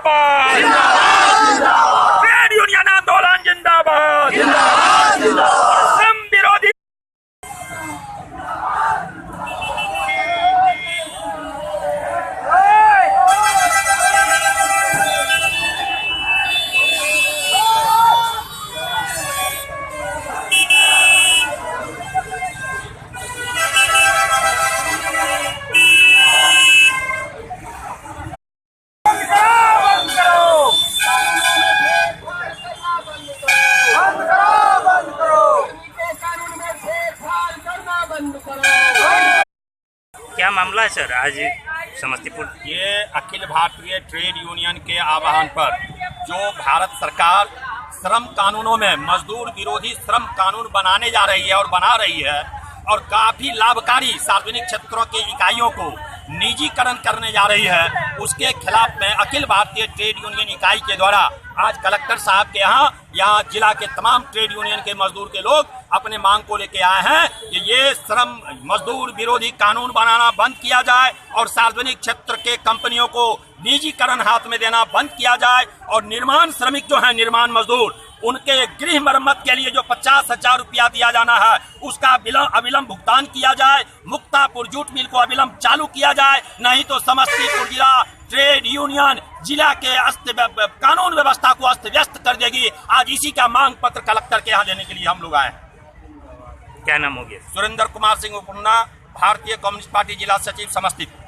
जिंदाबाद, trade union आंदोलन जिंदाबाद, श्रम विरोधी क्या मामला है सर आज समस्तीपुर? ये अखिल भारतीय ट्रेड यूनियन के आह्वान पर जो भारत सरकार श्रम कानूनों में मजदूर विरोधी श्रम कानून बनाने जा रही है और बना रही है और काफी लाभकारी सार्वजनिक क्षेत्रों की इकाइयों को निजीकरण करने जा रही है, उसके खिलाफ में अखिल भारतीय ट्रेड यूनियन इकाई के द्वारा आज कलेक्टर साहब के यहाँ जिला के तमाम ट्रेड यूनियन के मजदूर के लोग अपने मांग को लेके आए हैं कि ये श्रम मजदूर विरोधी कानून बनाना बंद किया जाए और सार्वजनिक क्षेत्र के कंपनियों को निजीकरण हाथ में देना बंद किया जाए और निर्माण श्रमिक जो है निर्माण मजदूर उनके गृह मरम्मत के लिए जो 50,000 रुपया दिया जाना है उसका अविलंब भुगतान किया जाए, मुक्तापुर जूट मिल को अविलंब चालू किया जाए, नहीं तो समस्तीपुर जिला ट्रेड यूनियन जिला के कानून व्यवस्था को अस्त व्यस्त कर देगी। आज इसी का मांग पत्र कलेक्टर के यहाँ देने के लिए हम लोग आए। क्या नाम हो गया? सुरेंद्र कुमार सिंह उपुन्ना, भारतीय कम्युनिस्ट पार्टी जिला सचिव समस्तीपुर।